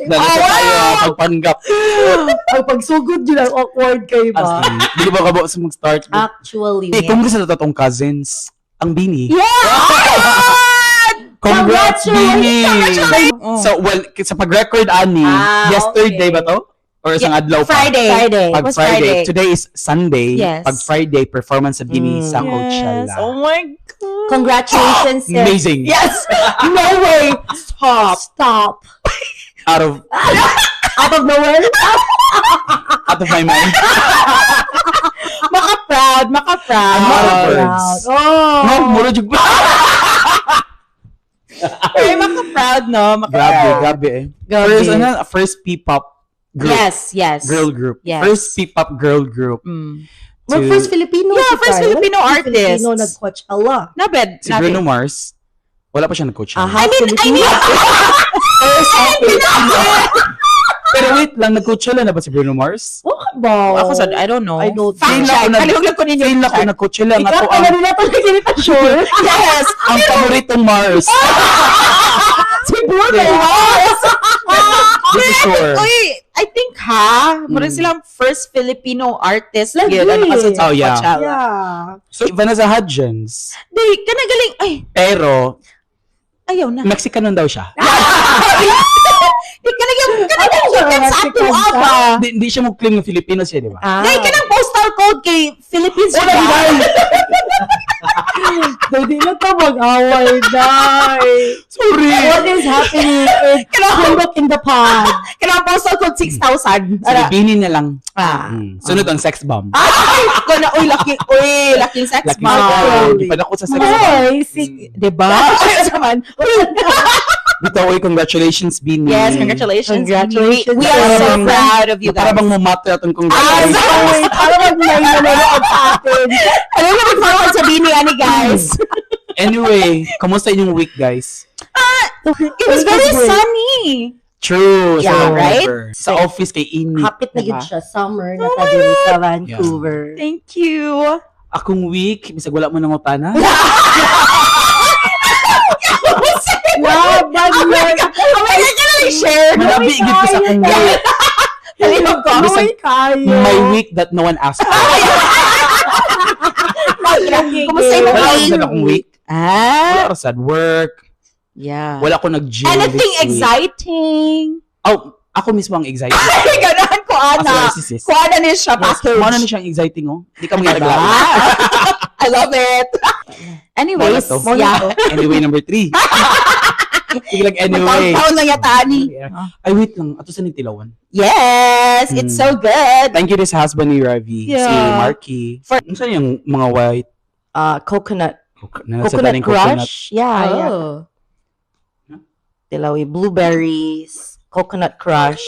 Dala sa tayo, pagpanggap. Ang pagsugod yun ang awkward kayo As ba? in, di ba ka ba sa mag-start? Actually, Congrats sa tatong cousins. Ang Bini. Yeah! Congrats, Bini! Oh. So, well, sa pag-record, Ani, yesterday okay. ba to? Or isang adlaw pa? Friday. Pag Was Friday. Today is Sunday. Yes. Pag Friday, performance sa Bini sa Coachella. Oh my God. Congratulations, sis. Amazing. Yes! No way! Stop. Out of Out of nowhere? my mind. Maka-proud. I'm out of words. Oh! No, muro jug ba? Ay, maka-proud, no? Grabe eh. First P-pop group. Yes. Girl group. Yes. First P-pop girl group. Well, first Filipino. Yeah, first Filipino artist. Filipino nag-Coachella. Nabed. Si Bruno Mars, wala pa siya nag-coach. I mean, Pero wait lang, nag-Coachella na ba si Bruno Mars? What ba? Ako sa, I don't know. I don't Fact know. check. Kalimutan ko ninyo. Feel ako nag-Coachella nga Ikaw to pa ang, na nila ito nagsinita sure. Yes! ang paboritong Mars. Si Bruno Mars! This is sure. Uy, I think mura silang first Filipino artist Lagi. yun. Ano kasi sa Oh, yeah. Coachella. Yeah. So, Vanessa Hudgens. Di, kanagaling, ay, Pero, ayaw na. Mexican daw siya. Di, kanagaling chicken sa ato, Mexican siya. aba. Hindi siya mag-claim ng Filipino siya, di ba? Di, kanang postal code kay Philippines. Wala, ba? Hindi na ito mag-away, day. Sorry. What is happening? Look in the pod. Kanang postal code 6,000. Silipinin na lang. Ah. Sunod ang sex bomb. Ay, ko na, laking sex Laking bomb. sex bomb. Ipadako sa sex bomb. Ay, Diba? Saman. Dito, congratulations, Bini. Yes, congratulations. Congratulations. We are so Parang- proud of you Para guys. bang mumate atong Ah, congratulations. sorry. Parang mag-9 na nanonood sa atin. Ano na mag-forward sa bini, ani guys? Anyway, kamusta inyong week, guys? It was very sunny. True. Yeah, right? Sa office kay Ini. Hapit na Diba? yun siya. Summer na tayo sa Vancouver. Thank you. Akong week, bisag wala mo nang utana. Wow, bad luck. Oh my God, can I share? Manabi, igit ko sa akong week. Kalibog ko. Bisag Kaya. my week that no one asked for. Kumusta yung Wala mga ako sa akong week. Wala Ah, ako sa work. yeah. Wala ako nag-gym Anything this week. exciting? Oh, ako mismo ang exciting. Ay, ganahan ko, Ana. As a narcissist. Kuha na niya siya, package. Ano na siyang exciting, oh? Hindi ka mga naglawa. I love it. Anyways, Wala to. yeah. Anyway, number 3. Sige lang, anyway. Magtaon na yata ni. Ay, wait lang. Ato sa nitilawan. Yes, it's so good. Thank you this husband ni Ravi. Yeah. Si Marky. Ano saan yung mga white? Coconut. Nasa Coconut taning crush? Yeah, yeah. Oh. Tilawi, blueberries, coconut crush.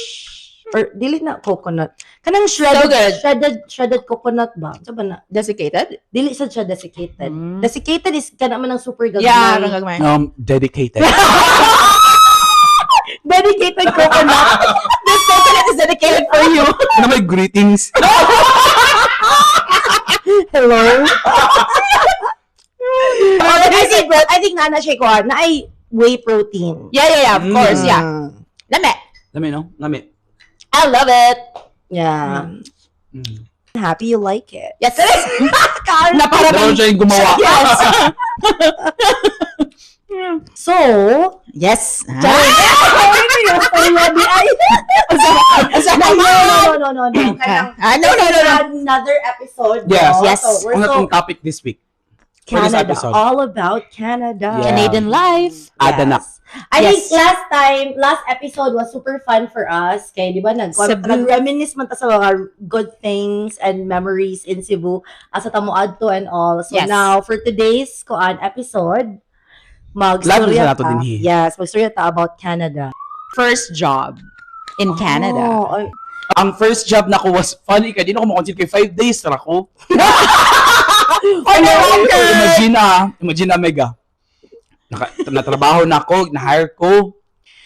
Or, dili na coconut. Kanang shredded, So good. shredded coconut ba? Ito ba na? Desiccated? Dili sa siya desiccated. Mm. Desiccated is ka naman ng super gagmay. Yeah, gagmay. Dedicated. Dedicated coconut. This coconut is dedicated for you. Ano may greetings? Hello? I think na siya ko na ay whey protein. Yeah, of course, yeah. Lame. Lami, no? Lami. I love it. Yeah. Mm. Happy you like it. Yes, it is. Na para Daw bang... siya yung gumawa. Yes. So, Yes. no. No. Another episode. Yes. Yes. So we're Ano so itong topic this week? For this Canada. episode. All about Canada. Yeah. Canadian life. Adanak. I Yes. think last episode was super fun for us. Kaya di ba, Cebu. nag-reminisce man ta sa mga good things and memories in Cebu. Asa tamo adto and all. So Yes. now, for today's episode, Lahat magstorya na nato ta. din hi. Yes, magstorya ta about Canada. First job in Canada. Oh, ay, Ang first job na ko was funny kaya di na ako makonsil kay 5 days na ako. Imagine na mega. Natrabaho na ako, na-hire ko.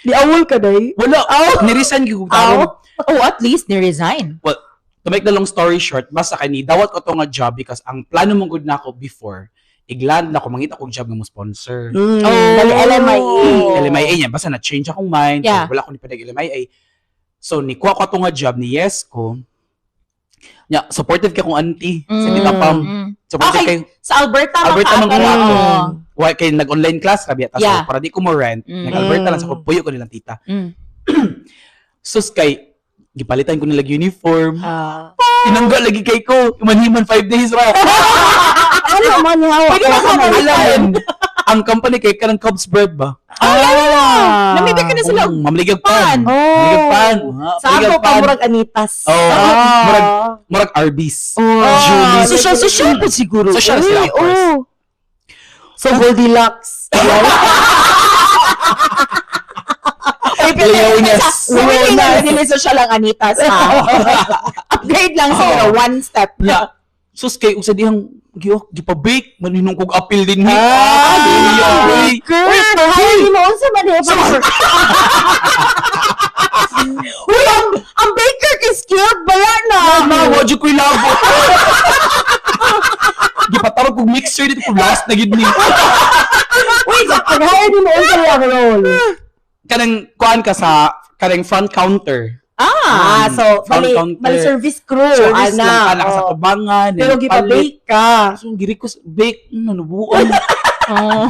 di awol ka day. Wala, niresign ko taron. Oh, at least ni-resign. Well, to make the long story short, basta kani dawat ko to nga job because ang plano mong good na ako before igland na ko mangita kong job nga mo sponsor. Dali LMIA. LMIA niya, basta na-change akong mind. Yeah. So, wala ko ni padag LMIA. So, nikuha ko ito nga job ni Yesco. Nya, supportive ka kong auntie. Sa Tita Pam. Supportive Okay. kay Sa Alberta, Alberta man makaapil ko. ako. Why, kay nag-online class, rabi. Tapos Yeah. para di ko mo rent. Nag-Alberta lang sa puyo ko nilang tita. Sus kay, gipalitan ko nilang uniform. Tinanggal lagi kay ko. Manhiman 5 days ra. Ano man hawa? Pwede ba ka Alam, ang company kay kanang Cubs Bread ba? Namibig ka na sila. Mamligag pan. Oh. Mamligag pan. Sa ako pa murag Anitas. Murag Arby's. Julie. Julie. Social pa siguro. Social sila, of course. So Goldilocks. Leones. Hindi na nila social ang Anitas. Upgrade lang siguro. One step. Yeah. Sus kay usa dihang gipabake maninong kog appeal din ni. Wait, mahal ni mo unsa man eh. Uy, ang baker kay skilled bala na. Wa jud ko'y labo. Gipatarog kog mixer dito kog last na gid ni. Wait, pag-hire ni mo unsa yung role? Kanang kuan ka sa kanang front counter. So Front bali counter. service crew, Service lang ana. kana ka sa tubangan. Pero gipa-bake ka. So giri ko bake nanubuan.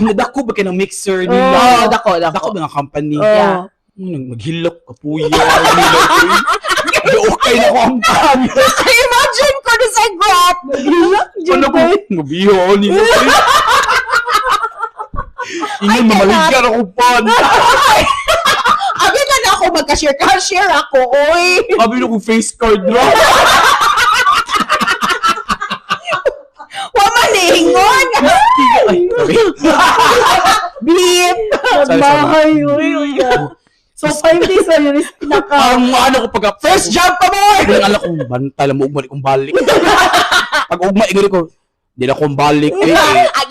Nadako ba kay ng mixer nila? Oh, dako. Dako ba nga company? Yeah. Maghilok kapuya. Okay na ko ang pan. Imagine ko na sa grot. Ano ko? Mabiho nila. Ingon mamaligyan ako pan. Abi na ako magka-share ako, oy. Sabi na ko face card na. Wa man hingon. Ay, sorry. Beep. Magbahay, uy. So 5 days na yun is pinaka. Ang ano ko pagka first job pa mo. Ang alam ko bantay lang mo ugma di kong balik. Pag ugma ingori ko di na kong balik.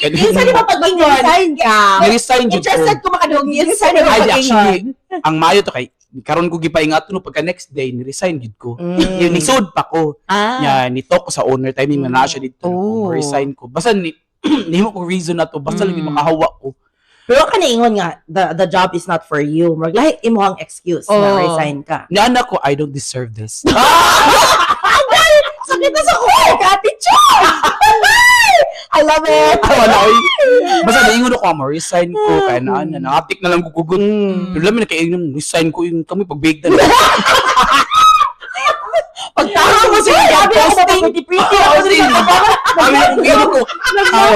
Minsan di ba pag mag-resign ka? Resign jud ko. Interested ko makadong minsan di ba Ay, pag actually, ang mayo to kay karon ko gipaingat no pagka next day ni-resign gid ko. Yung nisod pa ko. Nya ni talk ko sa owner timing na siya dito. Resign ko. Basta ni nimo ko reason na to basta lang makahawa ko. Pero ka naingon nga, the job is not for you. Maglahi imo ang excuse na resign ka. Ni anak ko I don't deserve this. Sakit na sa kuha, Kati Chong! I love it! Wala oy. Basta naingon ako mo resign ko kay na nakapik na lang ko kugot. Pero lamin na kay resign ko yung kami pag-bake na. Pagtawa mo siya Sabi ako posting. pretty. Kami ko kaya ko.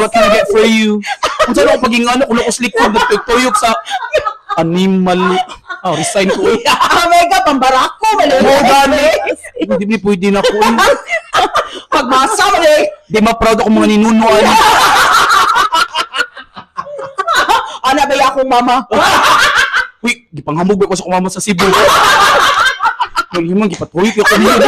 What can I get for you? Kung saan ako paging ano, kung lakos likod, nagtuyok sa animal. Resign ko. Mega pambarako Oo, gani. Hindi pwede na ko. Pagmasa mo eh. Di ma-proud ako mga ninunuan. Ana ba akong mama? Uy, gipanghamog ba ko sa kumama sa Cebu. Nung himang gipatuloy ko niya.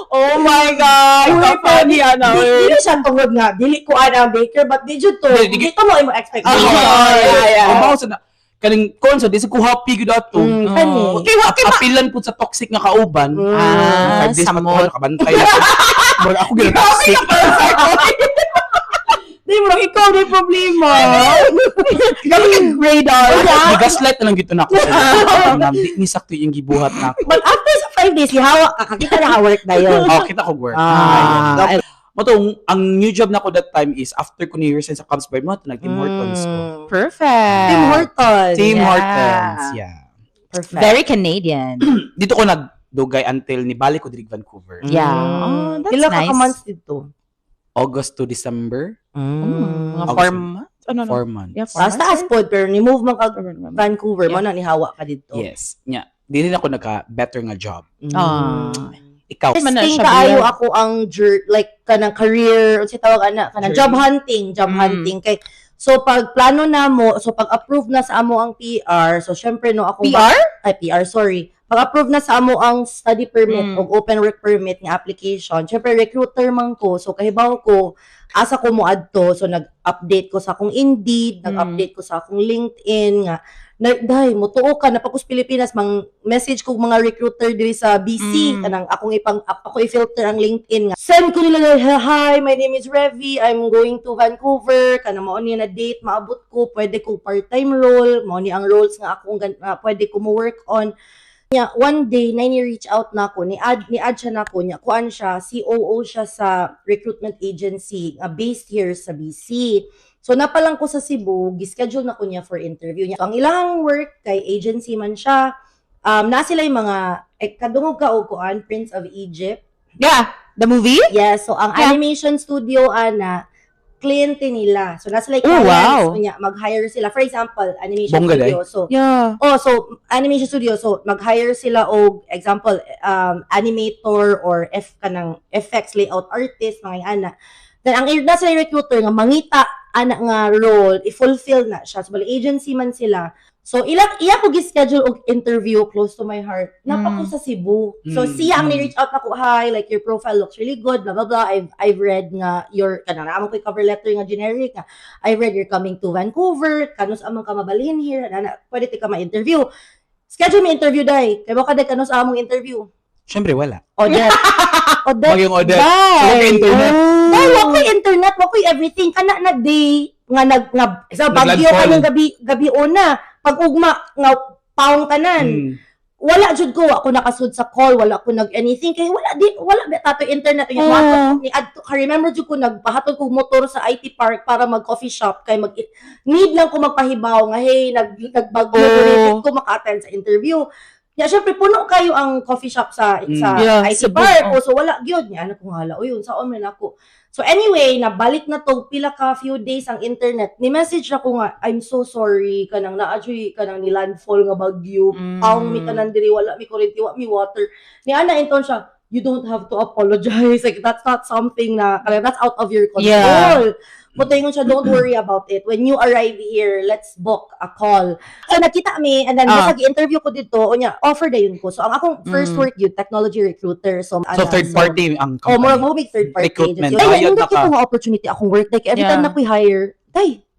Oh my God! Uy, Funny, Ana. Dili siya tungod nga. Dili ko ana baker, but did you to? Dili. Dito mo imo expectation. Yeah. Ang sa na, kaning konsa, di sa ko happy ko dato. Kani. Apilan po sa toxic nga kauban. Ah, 5 days samot. pag nakabantay na ko. Murag ako gina toxic. Di mo lang ikaw na yung problema. Kami kang radar. Gaslight na lang gito na ako. Di ni sakto yung gibuhat na ako. But after sa 5 days, ihawa ka. Kakita na ka-work na yun. Kita ko work. Ah. Ang new job na ko that time is after ko ni-resign sa Cubs Bread mo, nag-Tim Hortons ko. Perfect. Tim Hortons. Tim Yeah. Hortons, yeah. Perfect. Very Canadian. Dito ko nagdugay until nibalik ko diri Vancouver. Yeah. Oh, that's Ilan nice. ka months dito? August to December, Mga August. 4 months? Ano, 4 months. Yeah, 4 Tapos taas po, pero ni-move mo ka Vancouver, Yeah. mo na nihawa ka dito. Yes. Nya, di rin ako nagka-better nga job. Ah. Ikaw. Man na Testing siya kaayo bilang. ako ang like kanang career, o si tawag ana, kanang job hunting, kay so pag plano na mo, so pag approve na sa amo ang PR, so syempre no ako PR? PR, sorry. pag-approve na sa amo ang study permit o open work permit nga application, syempre recruiter man ko, so kahibaw ko, asa ko mo adto, so nag-update ko sa akong Indeed, nag-update ko sa akong LinkedIn, nga, dahil mo tuo ka na pagkus Pilipinas mang message ko mga recruiter diri sa BC kanang ako i-filter ang LinkedIn nga send ko nila hi, my name is Revi, I'm going to Vancouver kanang mao ni na date maabot ko, pwede ko part-time role, mao ni ang roles nga akong pwede ko mo work on. Yeah, one day na ni-reach out na ako, ni-add siya na ako, niya kuan siya, COO siya sa recruitment agency based here sa BC. So napalang ko sa Cebu, gischedule na ko niya for interview niya. So, ang ilang work kay agency man siya. Na sila yung mga kadungog ka o kuan, Prince of Egypt. Yeah, the movie? Yes, so ang animation studio ana kliyente nila. So nasa like wow. niya mag-hire sila. For example, animation Bongga studio. So so animation studio, so mag-hire sila og example animator or kanang effects layout artist mga ana. Then ang nasa recruiter nga mangita ana nga role, i-fulfill na siya. So, agency man sila. So, iya ko gi-schedule og interview close to my heart. Napako sa Cebu. So, siya ang ni-reach out ako, hi, like, your profile looks really good, blah, blah, blah. I've read nga your, naamang ko yung cover letter nga generic nga. I've read you're coming to Vancouver, kanus amang ka mabalhin here, pwede ka ma-interview. Schedule me interview, day. Kaya baka kanus among interview. Siyempre, wala. Odette. Mag yung Odette. Bye. Internet. Wakoy internet, wakoy everything. Kana na day, nga sa bagyo kanyang gabi una. Pag ugma, nga paong tanan. Wala jud ko, ako nakasud sa call, wala ko nag-anything. Kaya wala betato internet. Remember jud ko, nagpahatod ko motor sa IT Park para mag-coffee shop. Kaya need lang ko magpahibaw nga, hey, nagbagyo ko maka-attend sa interview. Yeah, syempre puno kayo ang coffee shop sa IT Park. So wala gyud niya ana kung hala. Uy, unsaon man ako. So anyway, nabalik na to pila ka few days ang internet. Ni message ako nga, I'm so sorry kanang naadyoy kanang ni landfall nga bagyo. Paong mi tanan diri wala mi kuryente, wa mi water. Ni ana inton siya, you don't have to apologize. Like that's not something na that's out of your control. Motingon siya, don't worry about it. When you arrive here, let's book a call. So, nakita mi, and then, interview ko dito, offer na yun ko. So, ang akong first work yun, technology recruiter. So, third party ang company. More big third party Recruitment. agency. Ay, hindi ko nga opportunity akong work. Like, every time na ko hire,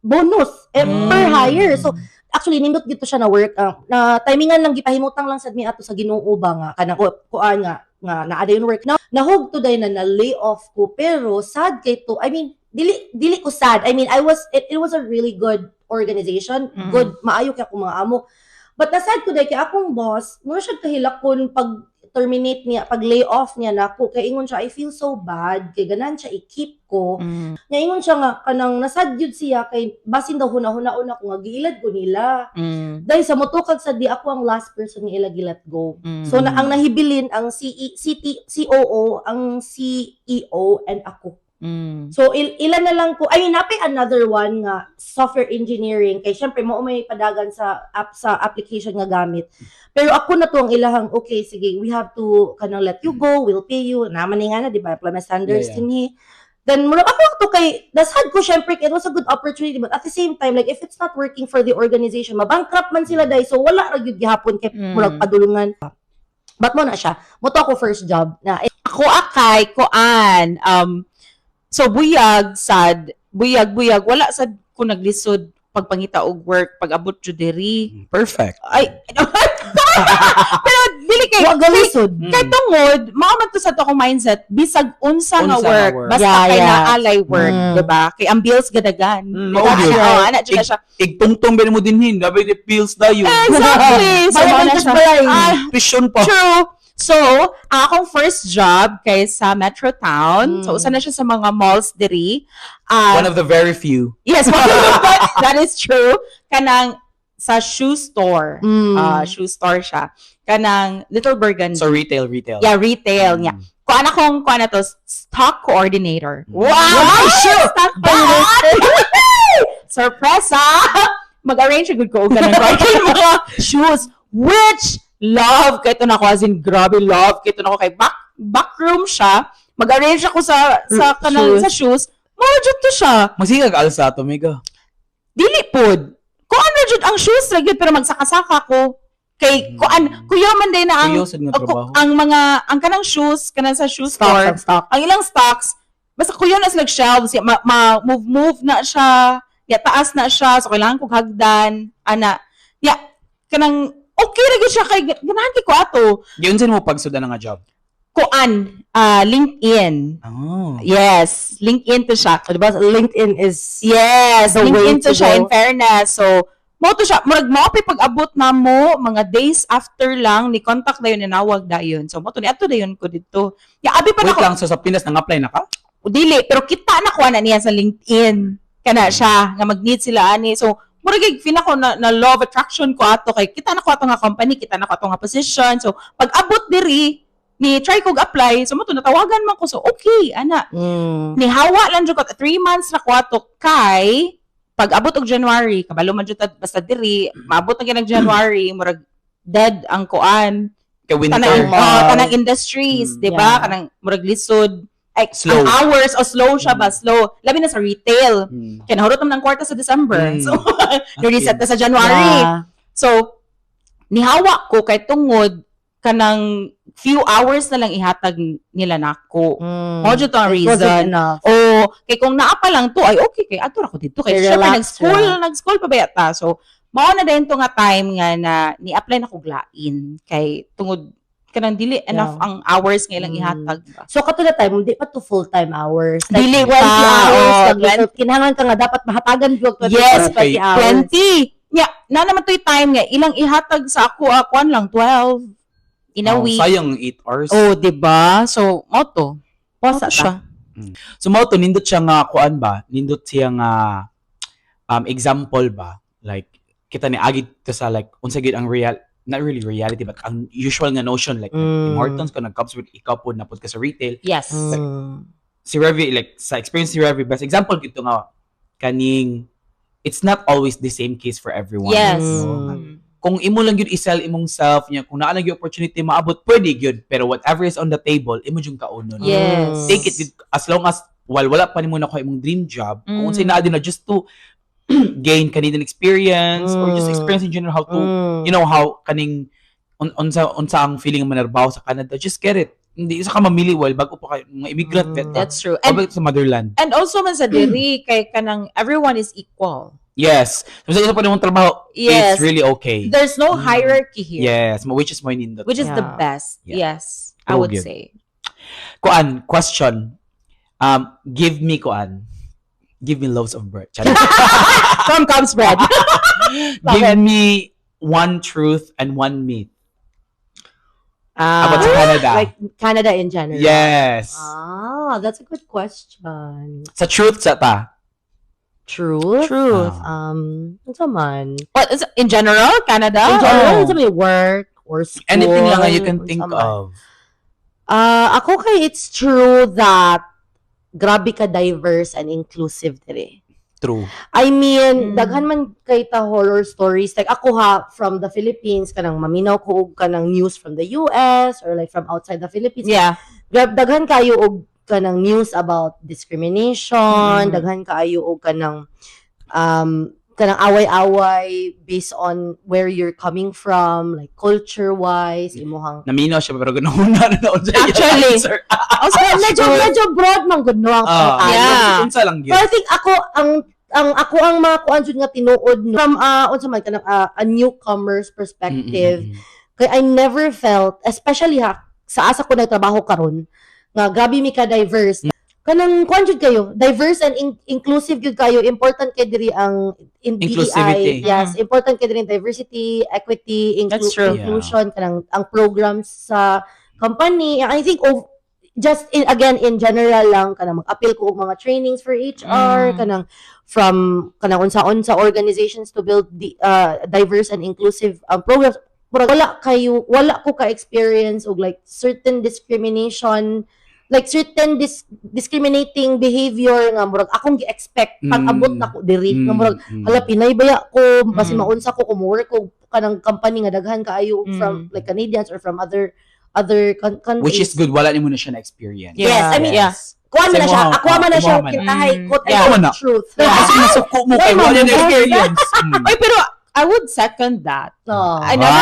bonus, per hire. So, actually, nindot dito siya na work. Na timingan lang, gipahimutang lang sa mi ato sa Ginoo ba nga, kanang kuan nga naada yung work. Now, nahog today na lay off ko, pero sad kay to, I mean, dili ko sad. I mean, it was a really good organization. Good, maayo kaya akong mga amo. But nasad ko dahil kaya akong boss, muna siya kahilakon pag terminate niya, pag lay off niya na ako, kaya ingon siya, I feel so bad, kaya ganan siya i-keep ko. Nga ingon siya nga, kanang nasad yun siya, kay basin daw huna-huna ko nga, giilad ko nila. Dahil sa motukag sa di ako ang last person nga ilagilat go. So, ang nahibilin, ang COO, ang CEO, and ako. So, ilan na lang ko, napay another one nga, software engineering, kay syempre mo may padagan sa application nga gamit. Pero ako na to ang ilahang, okay, sige, we have to kanang let you go, we'll pay you, naman nga na, di ba, employment standards din Then, mura ako to kay, nasad ko syempre, it was a good opportunity, but at the same time, like, if it's not working for the organization, mabankrupt man sila dahil, so wala ra gyud gihapon kay murag padulungan. But mo na siya, mo to ako first job, na, ako akay, koan, so, buyag, wala sad ko naglisod pagpangita og work, pag-abot jud diri. Perfect. Ay, pero dili kay galisod. Kay tungod, maaman to sa to akong mindset, bisag unsa nga work, work. basta kay naalay work, diba? Kay ang bills gadagan. Ana jud siya. Igtungtong ba mo dinhin, dapat pills dayo. Exactly. So, Tuition pa. True. So, ang akong first job kay sa Metro Town. So, usa na siya sa mga malls diri. One of the very few. Yes, that is true. Kanang sa shoe store. Shoe store siya. Kanang Little Burgundy. So, retail. Yeah, retail niya. Kuan na to, stock coordinator. Wow! Sure! Stock coordinator. Sorpresa! Mag-arrange good ko ganun ko. Mga shoes. Which love kay to nako, as in grabe love kay to nako, kay backroom siya, mag-arrange ako sa kanang sa shoes, mao jud to siya, magsigag alsa to mega dili pod ko ano jud ang shoes ra gyud pero magsaka-saka ko Kay kuya man din na ang Kuyo sad nga trabaho. ang kanang shoes kanang sa shoe store, Stock. ang ilang stocks basta kuya na sila shelves, move na siya, ya taas na siya, so kailangan kog hagdan, ana. Ya kanang okay ra gyud siya kay ganahan kay ko ato. Giunsa mo pagsuda nga job? LinkedIn. Oh. Yes, LinkedIn to siya. Diba, LinkedIn is Yes, the way LinkedIn to to siya go. in fairness. So, mo to siya, murag pag-abot na mo, mga days after lang, ni contact dayon, ninawag dayon. So, mo to, ni ato dayon ko dito. Ya, abi pa na Wait ko, lang, so sa Pinas nang apply na ka? dili, pero kita na ko na niya sa LinkedIn. Kana siya, nga mag-need sila ani. So, murag fina ko na law of attraction ko ato, kay kita na ko ato nga company, kita na ko ato nga position. So, pag-abot diri, ni try kog apply, so mo to, natawagan man ko. So, okay, ana. Ni hawa lang jud ko 3 months na ko ato kay pag abot og January, kabalo man jud basta diri, maabot na gyud January, murag dead ang kuan. Kay winter. Tanang industries, di ba? Yeah. Kanang murag lisod. Ay, Slow. ang hours o slow siya ba? Slow. Labi na sa retail. Mm. Kaya nahurot naman ng kwarta sa December. Mm. So, reset na sa January. Yeah. So, nihawa ko kay tungod kanang few hours na lang ihatag nila nako. Mo jud to ang It wasn't reason. enough. O, kay kung naa pa lang to, ay okay, kay ato ra ko dito. Kay Kay syempre, relax nag-school pa ba yata. So, mao na din to nga time nga na ni-apply na ko glain. Kay tungod, kanang dili enough ang hours nga ilang ihatag. Ba? So, katulad time, hindi pa to full-time hours. Like, Dili 20 pa, hours. oh, So, kinahanglan ka nga, dapat mahatagan ko 20 Yes, 20 hours. 20. Nya, na naman to'y time nga, ilang ihatag sa ako, akuan lang, 12. In a Oh, week. sayang 8 hours. Oh, diba? So, moto. Posa siya. So mao to nindot siya nga kuan ba? Nindot siya nga example ba? Like kita ni agi to sa like unsa gyud ang real, not really reality but ang usual nga notion like Tim Hortons ko nag-comes with ikaw po na pud ka sa retail. Yes. Si Revi like sa experience si Revi best example gito nga kaning it's not always the same case for everyone. Yes. No? Kung imo lang gyud i-sell imong self niya, kung naa lang gyud opportunity maabot, pwede gyud, pero whatever is on the table, imo jud kaunon. Yes. Take it gyud, as long as while wala pa nimo na ko imong dream job, kung unsay naa din na just to gain Canadian experience or just experience in general how to you know how kaning unsa ang feeling mo narbaho sa Canada, just get it. Hindi isa ka mamili while bago pa kayo mga immigrant vet. That's true. And sa motherland. And also man sa diri kay kanang everyone is equal. Yes. So sa isa pa nimong trabaho, Yes. it's really okay. There's no hierarchy here. Yes, which is mo nindot. Which is the Yeah. best. Yeah. Yes. I would True, say. Kuan, question. Give me kuan. Give me loaves of bread. From Cubs bread. Give me one truth and one myth about sa Canada. Like Canada in general. Yes. That's a good question. Sa truth sa ta. Truth? Truth. Ano man? What is in general Canada? In general, Oh. ano man, work or school. Anything lang nga you can think unsa man. of. Ako kay it's true that grabe ka diverse and inclusive dire. True. I mean, daghan man kay ta horror stories. Like ako from the Philippines, kanang maminaw ko og kanang news from the US or like from outside the Philippines. Yeah. Daghan kayo og kanang news about discrimination, daghan kayo og kanang kanang away-away based on where you're coming from, like culture-wise, imuhang Naminaw siya pero ganahuna na unsa yung Actually. answer. Also, medyo broad man gud no ang pangkayo. Yeah. Unsa lang But yun. I think ako ang mga kuan jud nga tinuod no, from unsa man kanang a newcomer's perspective. Kay I never felt, especially sa asa ko nagtrabaho karon, nga grabe mi ka diverse. Kanang kuan jud kayo, diverse and inclusive jud kayo. Important kay diri ang Inclusivity. DEI. Yes, important kay diri diversity, equity, That's true. inclusion kanang ang programs sa company. I think just again in general lang kanang mag-appeal ko og mga trainings for HR kanang from kanang unsa organizations to build the diverse and inclusive programs. Murag wala ko ka-experience og like certain discrimination, like certain discriminating behavior nga murag akong gi-expect pag abot na ko diri nga murag hala Pinay baya ko basi maunsa ko work ko kanang company nga daghan kaayo from like Canadians or from other countries. Which is good. Wala ni mo na siya na-experience. Yes, I mean, Yes. kuha man na siya, ako man na siya Imuha man. kintahay quote Yeah. and truth. Kasi nasuko mo kay Wala wala man. na experience. Ay, pero I would second that. Oh. I never,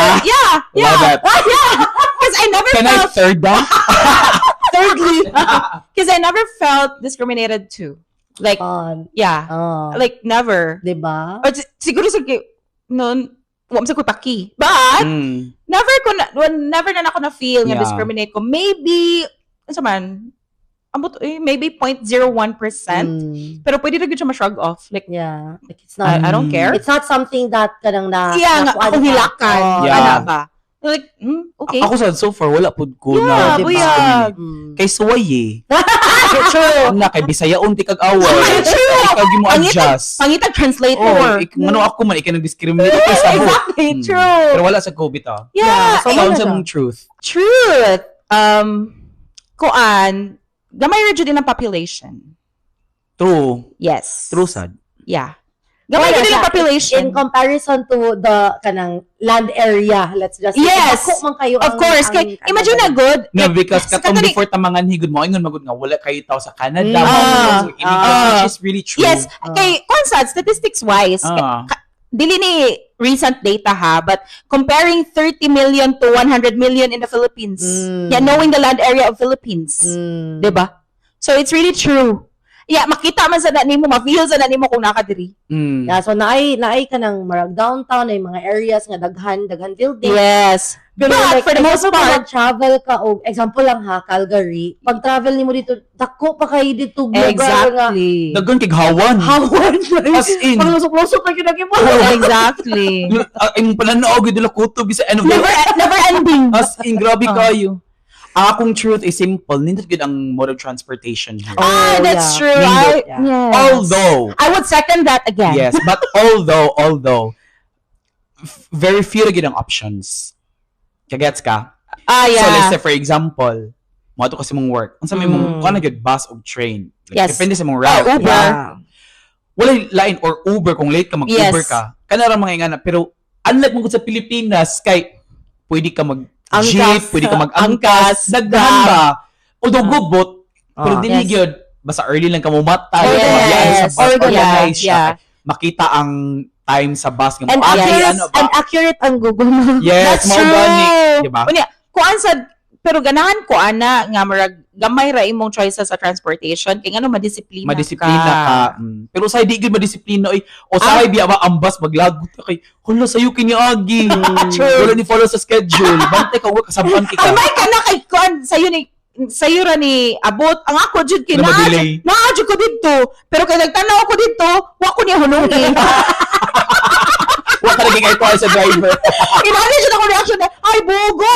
Love that. Because I never Can I felt, third that? thirdly, because I never felt discriminated to. Like, yeah, Oh. like never. Diba? Or siguro sa, noon, wala sa ko paki. But, never na ako na-feel nga Yeah. discriminate ko. Maybe, ano man, maybe 0.01%. Pero pwede na siya ma-shrug off. Like, Yeah. Like, it's not, I don't care. it's not something that kanang na, Yeah, nga, ako hilakan. Oh, Yeah. Ana ba? Like, okay. Ako so far, wala po ko Yeah, na. buyag. Kay Suway eh. True. Na, kay Bisayaon, ti kag-away. True. Ikaw mo adjust. Pangitag translator. Ano ako man, ikaw nag-discriminate ako sa buhok. Exactly, true. Pero wala sa COVID Yeah. So, Sound wala sa siya. mong truth. Truth. Kuan, gamay ra jud din ang population. True. Yes. True sad. Yeah. Gamay ra din ang population. In comparison to the kanang land area, let's just say. Yes. Dako man kayo Of course. Kay, imagine na good. No, because sa katong katong- before tamangan higod mo, ingon magud nga wala kayo tao sa Canada. Ah. Which is really true. Yes. Kay, kung sad, statistics-wise, dili ni recent data ha, but comparing 30 million to 100 million in the Philippines. Yeah, knowing the land area of Philippines. Diba? So, it's really true. Yeah, makita man sa nimo, ma-feel sa nimo kung nakadiri. Yeah, so naay ka ng marag downtown, ay mga areas nga daghan building. Yes. Pero But for the most part, travel ka o example lang ha, Calgary. Pag travel nimo dito, dako pa kayo dito lugar nga exactly. Dagon kay hawan. hawan. As in. Pag lusok-lusok na kinagimo. Exactly. Ang pananaog gid kuto bisa ano. Never ending. As in grabe kayo. Akong truth is simple. Nindot gid ang mode of transportation here. That's yeah. true. Nindot. Yes. Although, I would second that again. yes, but although, very few na gid ang options. Kagets ka? Yeah. So let's say for example, mo ato kasi mong work. Unsa may mong kana gid bus o train. Yes. Depende sa mong route. Uber. Yeah. Wala line or Uber kung late ka mag-Uber Yes. ka. Kana ra mga ingana pero unlike mo sa Pilipinas kay pwede ka mag jeep, Angkas. pwede ka mag-angkas, dagdahan ba? Although gubot, pero dili yes. gyud basta early lang ka mumatay, Oh, magbiyahe sa yes. bus, Organize, organize siya. yeah. Makita ang time sa bus nga And mo accurate, ano ba? and accurate ang Google Maps. Yes, That's mo true. gani, di ba? Unya, kuan sad, pero ganahan ko ana nga marag gamay ra imong choices sa transportation kay ngano madisiplina Madisiplina ka. Pero sa di gyud madisiplina oy. O sa biya ba ang bus maglagot ka kay hala sayo kini agi. Wala ni follow sa schedule. Bantay ka wa kasabuan Ay, ka. may ka na kay kuan sayo ra ni abot ang ako jud kay Na ma-delay. naadyo ko dito pero kay nagtanaw ko dito wa ko niya hunungi. Wa ka naging ito sa driver. Inani jud ako reaction na ay bogo.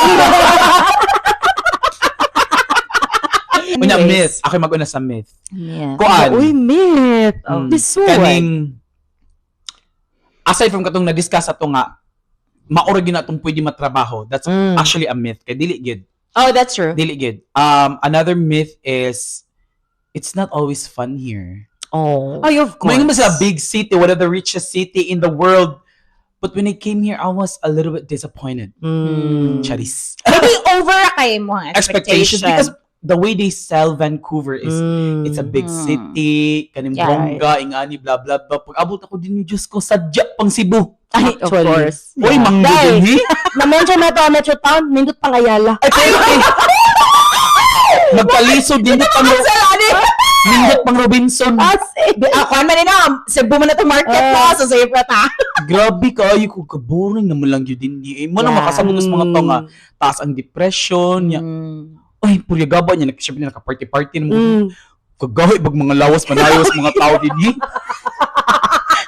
Unya Anyways. myth. Ako mag-una sa myth. Yeah. Kuan. Uy, myth. Oh, Kaning aside from katong na-discuss ato nga maura gyud natong pwede matrabaho. That's actually a myth. Kay dili gyud. Oh, that's true. Dili gyud. Another myth is it's not always fun here. Oh. Oh, of course. Kung sa big city, one of the richest city in the world. But when I came here, I was a little bit disappointed. Charis. Maybe over kay mo ang Expectations because the way they sell Vancouver is it's a big city, kaning Yeah. bongga, ingani, blah, blah, blah. Pag abot ako din yung Diyos ko, sadya pang Cebu. Ay, of Actually. course. Uy, Yeah. manggo Dahil- din, Na-mention na ito ang Metro Town, Mindot Pangayala. Ay, pero, magkaliso din pang Nindot pang Robinson. Ako man na, Cebu man na itong market mo, sa safe na ta. Grabe kayo ko kaboring naman lang yun din. Mo na makasabot sa mga to nga taas ang depression. Ay, purya gaba niya. Siyempre naka-party-party na mo. Kagahoy, bag mga lawas, manayos, mga tao din.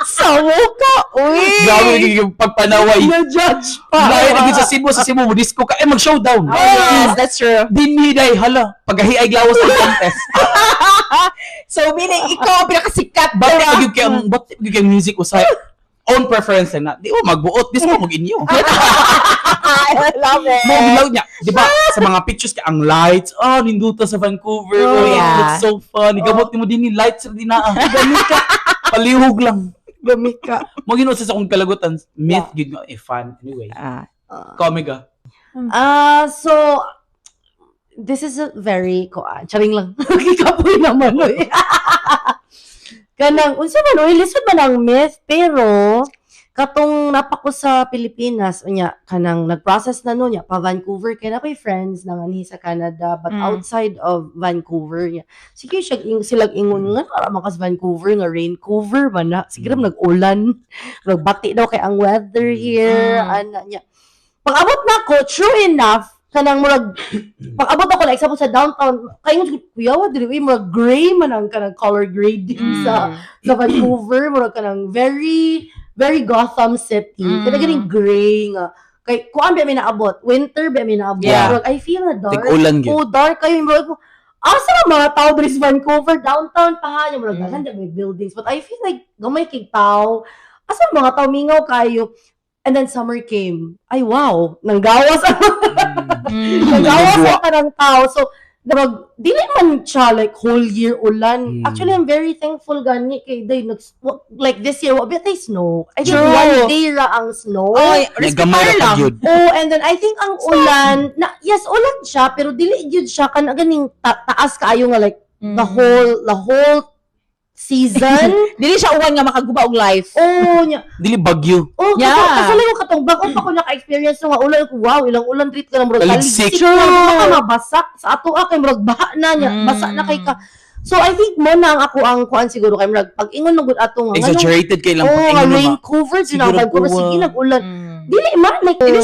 Sawo ka, uy. Grabe yung pagpanaway. Na-judge Lahat na sa Cebu, mo, disco ka. Eh, mag-showdown. Yes, that's true. Diniday, hala. Paghahiay lawas ng contest. So, meaning, ikaw ang pinakasikat. Ba't pag yung music usay? Own preference na. Di mo magbuot. Disco, mag-inyo. I love it. Mo bilaw niya. Di ba? Sa mga pictures ka, ang lights. Ninduta sa Vancouver. Oh, It yeah. looks so fun. Igamot mo din yung lights na dinaan. Palihog lang. Gamit ka. Mag-inuot sa akong kalagutan. Myth, yun nga. Fun. Anyway. Comiga. So, this is a very, charing lang. Kikapoy naman, oy. Kanang, unsa man, oy, lisod man ang myth, pero, katong napako sa Pilipinas, unya, kanang nag-process na nun, pa Vancouver, kaya na ko'y friends na nga sa Canada, but outside of Vancouver, sige silang ingon nga, makas Vancouver, nga Raincover, man na, sige nag-ulan, nagbati daw kay ang weather here, pag-abot na ko, true enough, kanang murag, pag-abot ako, like, example sa downtown, kayo kuyawa, dili, murag gray man ang kanang color grading sa Vancouver, murag kanang very Gotham City. Kada ganing gray nga. Kay kuan ba may naabot? Winter ba may naabot? Yeah. I feel na dark. Tig-ulan gyud. Oh, dark kayo. Asa na mga tao diri sa Vancouver, downtown pa ha. Yung mga ganda may buildings. But I feel like gamay kay tao. Asa mga tao mingaw kayo. And then summer came. Ay wow, nanggawas. Nanggawas ang kanang tao. So, dili man siya like whole year ulan. Actually, I'm very thankful gani kay day like this year, what tay snow. I think one day ra ang snow. Gamay ra gyud. Oh, and then I think ang ulan, yes, ulan siya, pero dili gyud siya kan ganing taas kaayo nga like the whole season. Dili siya uwan nga makaguba og life. Oh, nya. Dili bagyo. Oh, kasala yung katong bago pa ko naka-experience nga ulan ko. Wow, ilang ulan dito ka na murag Taligsik. mabasak sa ato kay murag baha na nya. Basa na kay ka. So I think mo na ang ako ang kuan siguro kay murag pag ingon nugod ato nga. Exaggerated kay lang pag rain cover din ang Vancouver sige nag-ulan. Dili man like dili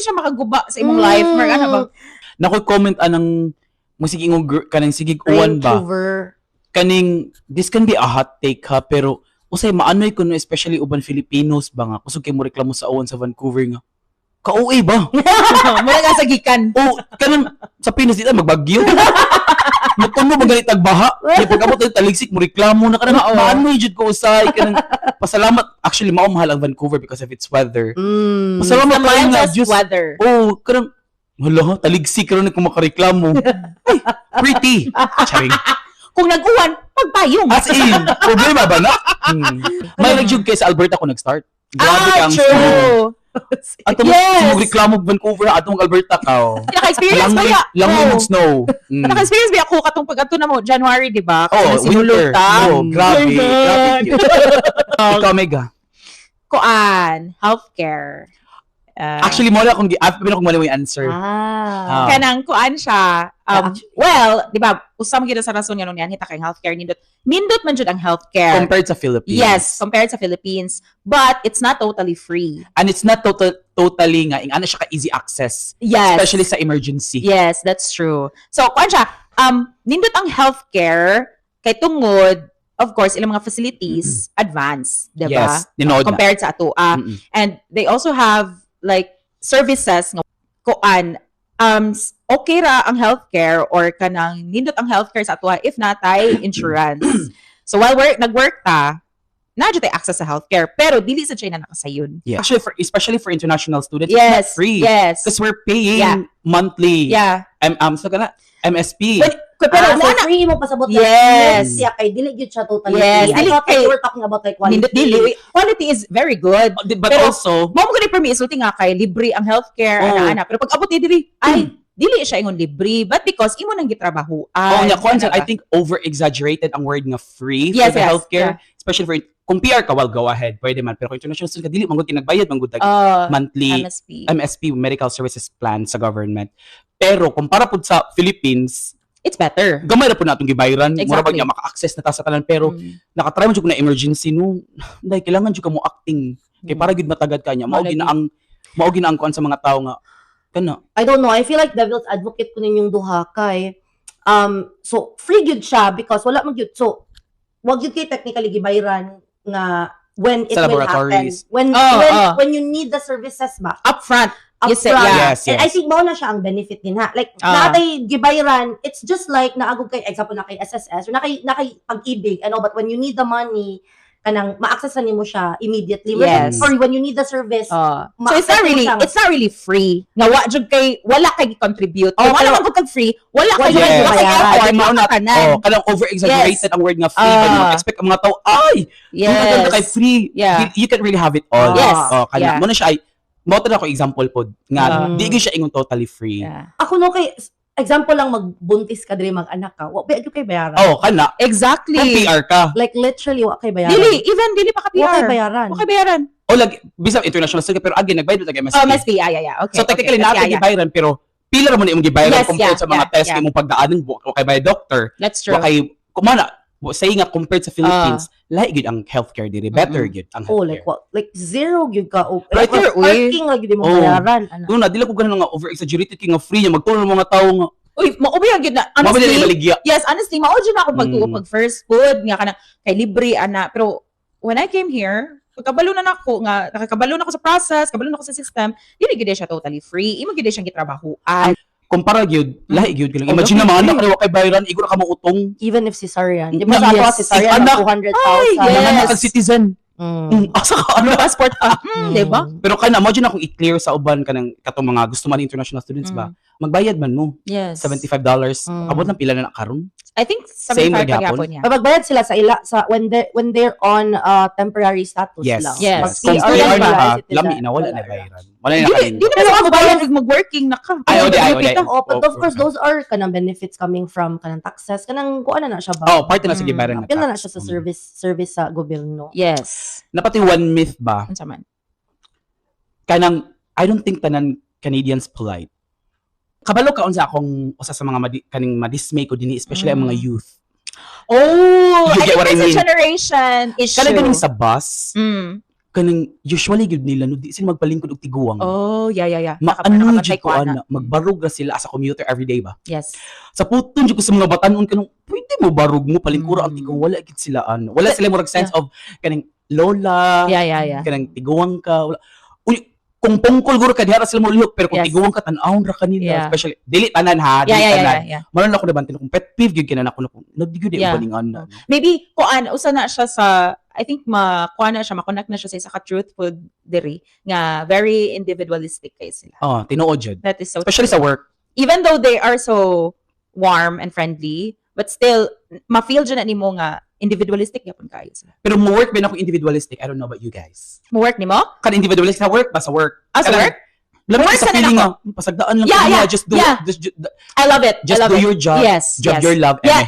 siya makaguba sa imong life. Mar ano ba? Nakoy comment anang musig ingong kanang sigig uwan ba. Kaning this can be a hot take ha, pero usay maanoy kuno especially uban Filipinos ba nga kusog kay mo reklamo sa uwan sa Vancouver nga ka-OA ba? Mura nga sa gikan. Oh, kanang sa Pinas dito magbagyo. Mutuno magalit agbaha. Di pag-abot ng taligsik mo reklamo na kanang maanoy jud ko usay kanang pasalamat. Actually mao mahal ang Vancouver because of its weather. Pasalamat kayo nga just weather. Oh, kanang hala taligsik karon ko makareklamo. Ay, pretty. Charing. Kung nag-uwan, pagpayong. As in, problema ba na? May nag-jug kayo sa Alberta ko nag-start. Grabe ka ang true. Ato mo reklamo Vancouver, ato mong Alberta ka. Naka-experience ba ya? Langoy mong snow. Naka-experience ba ako katong pag-ato na mo, January, di ba? Oh, winter. Oh, grabe. Ikaw, Mega. Kuan, healthcare. Actually, mo na akong mali mo yung answer. Kanang kuan siya. Well, di ba, usama kita sa rason nga nung yan, hita kang healthcare, nindot man jud ang healthcare. Compared sa Philippines. Yes, compared sa Philippines. But it's not totally free. And it's not totally nga, ano siya ka-easy access. Yes. Especially sa emergency. Yes, that's true. So, kuan siya, nindot ang healthcare, kay tungod, of course, ilang mga facilities, advanced, di ba? Yes, ninood na. Compared sa ato. And they also have, like, services nga kuan okay ra ang healthcare or kanang nindot ang healthcare sa ato if natay insurance. So while nag-work ta, na tay access sa healthcare pero dili sa China nakasayon. Yeah. Actually especially for international students, yes, it's not free. Yes. Because we're paying monthly. Yeah. So kana MSP. Pero so free mo pasabot yes. Siya kay dili gyud siya totally yes. free. I thought you were talking about like quality. Dili. Quality is very good. But pero, also, mo mo gani permiso nga kay libre ang healthcare ana. Pero pag abot ni dili ay dili siya ingon libre but because imo nang gitrabaho. I think over-exaggerated ang word nga free for the healthcare, especially for kung PR ka, well, go ahead. Pwede man. Pero kung international student ka, dili manggod kinagbayad, manggod monthly MSP, Medical Services Plan sa government. Pero kung para po sa Philippines, it's better. Gamay na po natong gibayran. Exactly. Mura ba niya maka-access na ta sa tanan. Pero nakatry mo dyan ko na emergency no. Dahil kailangan dyan ka mo acting. Kaya para gid matagad ka niya. Maugin na ang kuan sa mga tao nga. Kana. I don't know. I feel like devil's advocate ko ninyong duha kay so free gyud siya because wala man gyud. So wag gyud kay technically gibayran nga when it will happen. When you need the services ba? Upfront. Yes. And I think mao na siya ang benefit din ha. Like natay gibayran, it's just like naagog kay example na kay SSS or na kay Pag-ibig, but when you need the money, kanang ma-accessan nimo siya immediately. Yes. Or when you need the service. So it's not really free. Nga wala kay contribute. Wala man kag free, wala kay effort. Kanang over-exaggerated ang word nga free. But expect ang mga tao, maganda kay free. You can really have it all. Yes. Mo na siya ay mo ako example po nga di gyud siya ingon totally free. Ako no kay example lang, magbuntis ka diri, mag-anak ka, wa ba kay bayaran? Oh, kana. Exactly. Kung PR ka. Like literally wa kay bayaran. Dili pa ka Wa kay PR. bayaran. Okay, bayaran. O lagi bisag international student pero again nagbayad lagi MSP. Oh, must be. Yeah. Okay. So technically natin yeah. gibayaran pero pila ra man imong gibayaran Yes, compared yeah, sa mga yeah, test yeah. imong pagdaanan wa kay bayad doctor. That's true. Wa kay kumana say nga compared sa Philippines, lahi gid ang healthcare diri, better gid ang Oh, healthcare. like zero gyud ka. Oh, Right there, parking lagi di mo Oh. bayaran. Ana. Una dili ko ganun nga over exaggerated kay nga free nga magtulong ng mga tawo nga. Uy, maubiyag yun na. Mabili Honestly, na baligya. yes, honestly, maudyo na ako pag first food, nga ka na, kay libre, ana. Pero, when I came here, pagkabalo na ako, nga, nakakabalo na ako sa process, kabalo na ako sa system, hindi gid siya totally free, imo gid siyang gitrabahoan. Kumpara gyud, lahi gyud lang. Imagine naman anak na wa kay bayaran, igura ka mo utong. Even if cesarean. Di ba sa Yes. ato cesarean Anak. 200,000. Ay, Naman yes. ka citizen. Asa ka ano? Passport pa. Diba? Pero kana imagine akong i-clear sa uban kanang katong mga gusto man international students ba. Magbayad man mo Yes. $75. Abot ng pila na karon. I think Same 75 lagi hapon. paghapon niya. Magbayad sila sa ila sa when they're on temporary status Yes. lang. Yes. Pag Kung PR PR na na ba, ka, citizen, lami na wala na bayaran. Wala na kanin. Di naman sa magbayad kag mag-working na ka. Ay, odi. Oh, but of course those are kanang benefits coming from kanang taxes kanang kuan na siya ba? Oh, part na sa gibayaran Apil na siya sa service sa gobyerno. Yes. Napati one myth ba? Unsa man? Kanang I don't think tanan Canadians polite. Kabalo ka unsa akong usa sa mga kaning madismay ko dinhi especially ang mga youth. Oh, You I get think what I it's a mean? generation issue. Kanang ganing sa bus, Mm. kanang usually gud nila no di sila magpalingkod og tiguang. Oh, yeah. Maano Nakapatay jud ko ana, magbarog ra sila as a commuter everyday ba. Yes. Sa puton jud ko sa mga batanon kanang pwede mo barog mo palingkura ang tiguang wala gid sila ano. Wala sila murag sense of kanang lola, Yeah. kanang tiguang ka wala. Uy, kung pungkol guro ka diha ra sila mo lihok pero kung Yes. tiguang ka tan-awon ra kanila Yeah. especially dili tanan ha, dili tanan. Yeah. Manon ako nabantin kung pet peeve gyud kinana ko na nagdigud Yeah. baling ana. Maybe kuan usa na siya sa I think makuha na siya, makonect na siya sa isa ka truthful diri nga very individualistic kay sila. Oh, tinuod jud. That is so Especially true. sa work. Even though they are so warm and friendly, but still ma-feel dyan na nimo nga individualistic yapon kayo sila. Pero mo work ba ako individualistic? I don't know about you guys. Mo work nimo? Kan individualistic sa work ba sa work? Sa Kanang- work? Lamang Work sa sa feeling nako. nga, pasagdaan lang Yeah, kanina, yeah, just do yeah. I love it. just I love do it. your job. Yes. Job yes. your love. Yeah.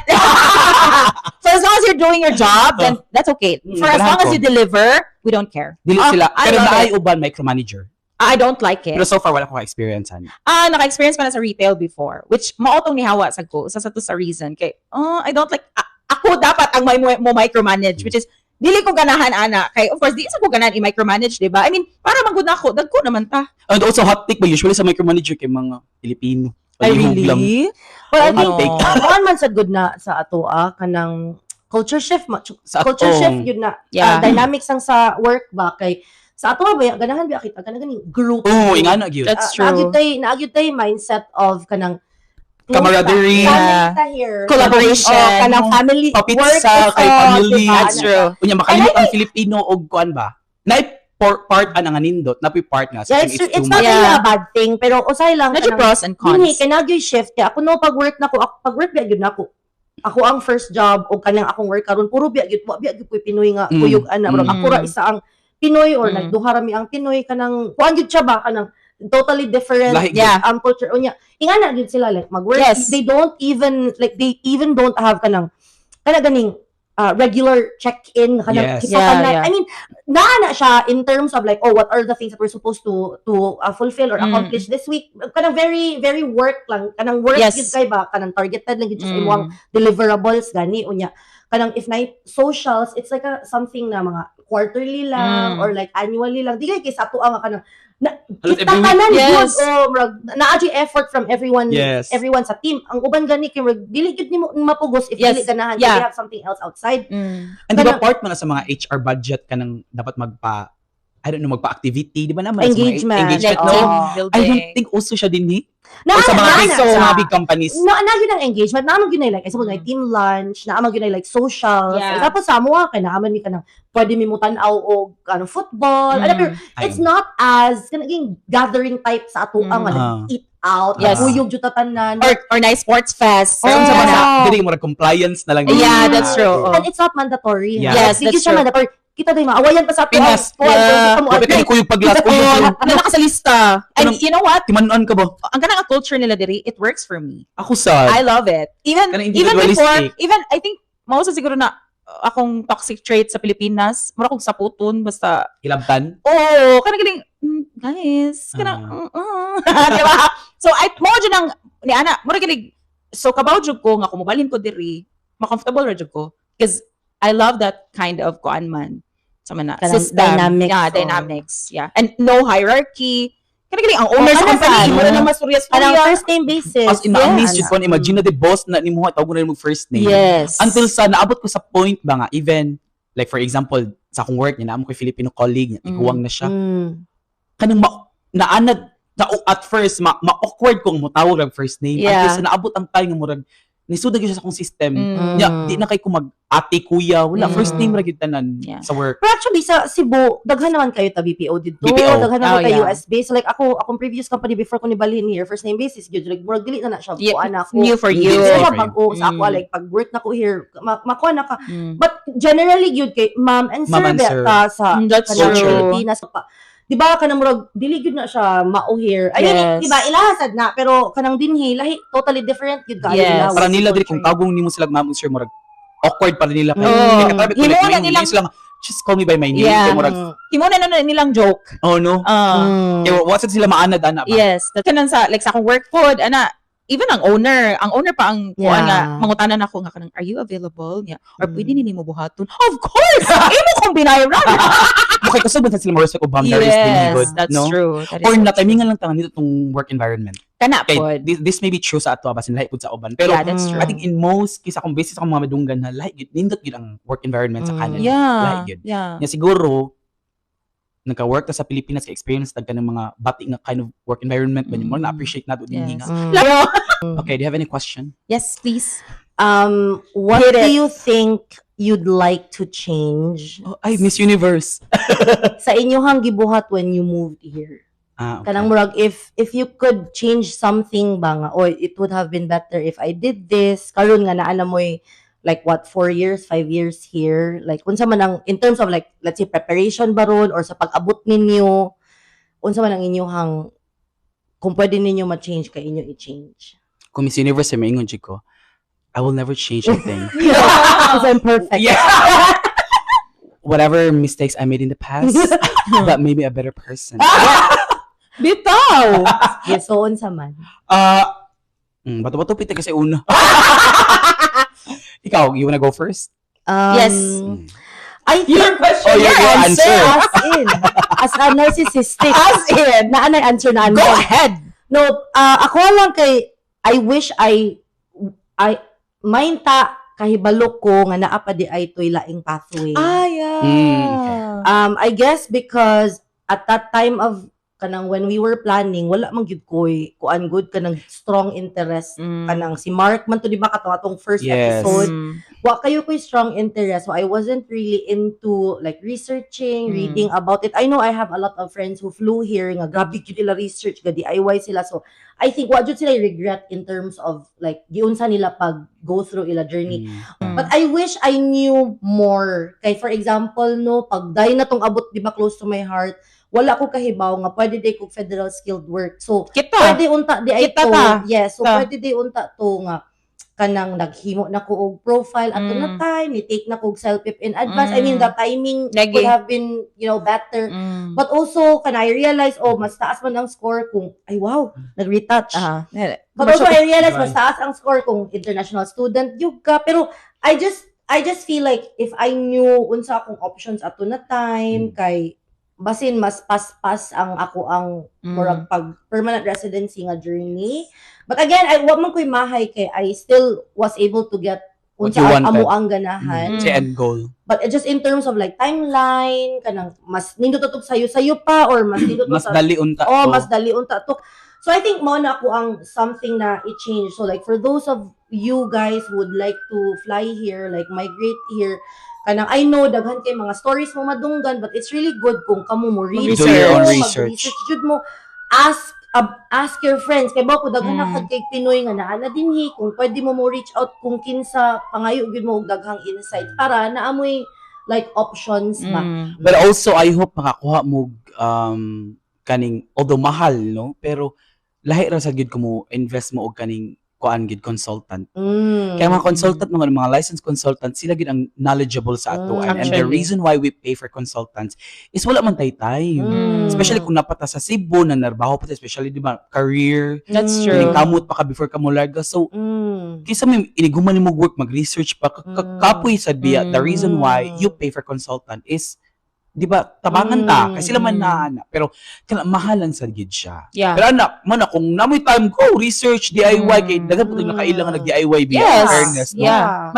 So as long as you're doing your job, then that's okay. For as long as you deliver, we don't care. Dili sila. I Pero love naay it. uban micromanager. I don't like it. Pero so far wala ko ka-experience han. Naka-experience pa na sa retail before, which maotong ni hawa sa ko. Sa to sa reason. Kay, I don't like, ako dapat ang mo micromanage, which is, dili ko ganahan, ana. Kay, of course, di sa ko ganahan i-micromanage, di ba? I mean, para magod na ako, dagko naman ta. And also hot take ba usually sa micromanager kay mga Pilipino. Palihog lang. Well, I Oh, think no. kuan man sad good na sa ato kanang culture shift Sa culture atong- shift yun na Yeah. dynamics ang sa work ba kay sa ato ba ganahan ba kita kanang ganing group. Ingana gyud. That's true. Naagyo tay mindset of kanang Camaraderie. Yeah. Collaboration. kanang family Papitsa work is kay all, family. diba? That's true. Unya makalimot ang Filipino og kuan ba? Naay part ana nga nindot, napi part nga. So Yeah, it's it's too not much. Yeah. really a bad thing pero usay lang Medyo pros and cons. Dili, kay nagyoy shift. Kaya ako no, pag work na ko, pag work biya gyud nako. Ako ang first job o kanang akong work karon puro biya gyud, wa biya gyud ko'y Pinoy nga kuyog ana. Pero ako ra isa ang Pinoy or nagduha ra mi ang Pinoy kanang kuan gyud siya ba kanang totally different Lahi gyud. Yeah. culture unya. Ingana gyud sila like mag-work. Yes. They even don't have kanang ganing regular check-in kanang Yes. kipakan na. Yeah. I mean, naana siya in terms of like, what are the things that we're supposed to fulfill or accomplish this week? Kanang very, very work lang. Kanang work Yes. yun kay ba? Kanang targeted lang yun sa imong deliverables, gani. Unya, kanang if night socials, it's like something na mga quarterly lang or like annually lang. Di kay sa ato ang kanang Halos kita every week. tanan Yes. na-achi effort from everyone Yes. everyone sa team. Ang uban gani kay dili gyud nimo mapugos if Yes. dili ganahan Yeah. they have something else outside. And di ba part man na sa mga HR budget kanang dapat magpa-activity, di ba naman? Engagement. Engagement, Like, no? team building. I don't think also siya din ni. Na, Or sa mga big, na, sa mga big companies. na yun ang engagement. Naamag yun ay like, I suppose, like team lunch, naamag yun ay like socials. Yeah. Tapos sa mga, kaya naaman mi ka ng, pwede mi mo tanaw o football. Ano, pero it's not as, kanaging gathering type sa ato ang eat out. Yes. Uyog jutatanan. Or nice sports fest. Pero sa Oh. mga, dili mo compliance na lang. Yeah, that's true. And it's not mandatory. Yeah. ha? Yes, Hindi that's siya true. mandatory. kita day maawayan pa sa ato. Pinas. Kapit ka ni Kuyog paglas. Ano ka sa lista? And you know what? Timanon ka ba? Ang ganang culture nila diri, it works for me. Ako sa... I love it. Even Kanang before, individualistic. I think, mausa siguro na akong toxic trait sa Pilipinas, mura kong saputon, basta, Hilabtan. kanang galing, guys, kanang, diba? So, mo dyan ang, ni Ana, mura galing, so, kabaw dyan ko, nga kumubalin ko diri, ma-comfortable ra dyan ko, because I love that kind of kuan man. Sa mana, Kanang system. dynamics, Yeah, oh. dynamics. Yeah. And no hierarchy. Kanang galing, ang owner sa Ano company, saan? mo na lang masurya-surya. Parang first name basis. As in, na-amaze Yes. yun ko, imagine na the boss na ni mo, tawag mo na yung first name. Yes. Until sa, naabot ko sa point ba nga, even, like for example, sa akong work, naamo ko yung Filipino colleague, iguwang na siya. Kanang at first, ma-awkward kong mutawag ang first name. Yeah. Until sa naabot ang time nga murag, nisudag yun sa akong system. Mm. Di na kayo kung mag-ate, kuya, wala, Mm. first name ra gyud tanan Yeah. sa work. Pero actually, sa Cebu, daghan naman kayo ta BPO dito. BPO. Daghan naman Oh, kayo yeah. US based. So, like akong previous company before ko nibalhin here, first name basis, yun. Like, murag dili na siya. Yeah, Kuha na ako. new for Hindi you. sila Pero for pag sa ako, Mm. like, pag work na ko here, makuha na ka. Mm. But generally, yun kay ma'am and sir, Ma'am and sir. beta sa That's kanang true. Pilipinas. Di ba, kanang murag, dili yun na siya mao here. Ayun, Yes. di ba, ilahasad na, pero kanang dinhi, lahi, totally different yun ka. Yes. Para nila diri kung tawag nimo sila ma'am sir murag awkward para nila kay Oh. katabi ko Himo like na may nilang- sila just call me by my name Yeah. kay murag Himuna na nilang joke. oh no kay what's sila maanad ana ba Yes. Kanan sa, like sa akong work food, ana, even ang owner pa ang kuha Yeah. nga, mangutanan ako nga kanang, are you available? Yeah. Or pwede nini mo buhaton? Of course! Imo kong binayran! okay kasi ba sila mo respect of boundaries Yes, good that's no true. That is or so na true. timingan lang tangan dito tong work environment Kana kay pod. this may be true sa ato basin lahi pud sa uban pero Yeah, that's true. I think in most kisa akong basis akong mga madunggan na lahi gid nindot gid ang work environment sa kanan Yeah. lahi gid Yeah. nya siguro nagka-work ta sa Pilipinas ka experience tag kanang mga bati nga kind of work environment ba mo na appreciate nato dinhi Yes. nga okay do you have any question Yes, please. What Hit do it. you think you'd like to change oh, ay Miss Universe sa inyong gibuhat when you moved here? okay. Kanang murag, if you could change something ba nga, or it would have been better if I did this, karon nga naana mo'y, like what, 4 years, 5 years here, like, unsa man ang, in terms of like, let's say, preparation ba ron, or sa pag-abot ninyo, unsa man ang inyong, kung pwede ninyo ma-change, kay inyo i-change. kung Miss Universe ay maingon jud ko I will never change a thing Because I'm perfect. yeah whatever mistakes I made in the past that made me a better person Bitaw! Yes, so unsa man. bato-bato pita kasi una ikaw you wanna go first Yes. I think, oh your answer as a narcissistic, As in. na anay answer na Go ahead! No, ako lang kay, I wish I mainta kahibalo ko nga naa pa di ay toy laing pathway. Yeah. I guess because at that time of kanang when we were planning, wala man gyud koy kuan good kanang strong interest kanang si Mark man to di ba katong first Yes. episode. Wa kayo ko'y strong interest. So I wasn't really into like researching, reading about it. I know I have a lot of friends who flew here nga grabe gyud nila research, ga DIY sila. So I think wa jud sila regret in terms of like giunsa nila pag go through ila journey. But I wish I knew more. Kay for example no, pag dahil na tong abot di ba close to my heart, wala ko kahibaw nga pwede day ko federal skilled work. So Kita. pwede unta di ay Kita to. ta. Yes, so Ta. pwede di unta to nga kanang naghimo na ko og profile ato na time, ni-take na ko og self-pip in advance. I mean, the timing Lagi. could have been, better. But also, can I realize, mas taas man ang score kung, ay wow, nag-retouch. But also, I realize, mas taas ang score kung international student, yung ka. Pero, I just feel like, if I knew unsa akong options ato na time, kay, basin mas pas-pas ang ako ang murag pag permanent residency nga journey. But again, wa man ko'y mahay kay I still was able to get What unsa you wanted. amo ang ganahan. Sa end goal. But just in terms of like timeline, kanang mas nindot to sayo-sayo pa or mas nindot Mas sa dali unta mas dali unta to. So I think mo na ako ang something na i-change. So like for those of you guys who would like to fly here, like migrate here, kanang I know daghan kay mga stories mo madunggan, but it's really good kung kamo mo research. Do your own Mag-research jud mo, ask your friends kay ba ko daghan na kay Pinoy nga naa na dinhi kung pwede mo reach out kung kinsa pangayo gyud mo og daghang insight para naamoy like options ba. But also, I hope makakuha mo kaning, although mahal, no? Pero, lahi ra sa gid ko mo, invest mo og kaning kuan gid consultant. Kaya mga consultant, mga licensed consultant, sila gid ang knowledgeable sa ato. And the Actually. reason why we pay for consultants is wala man tay time. Especially kung napata sa Cebu na narbaho pa, especially di ba, career, That's kining true. kamot pa ka before ka mo larga. So, kisa may iniguman mo work, mag-research pa, kapoy sa biya. The reason why you pay for consultant is, di ba, tabangan ta, kasi sila man na, pero mahalan sa gid siya. Yeah. Pero anak, man kung namoy time go, research, DIY, kay dagan po nakailangan nag-DIY biya, Yes. fairness, no? Yeah.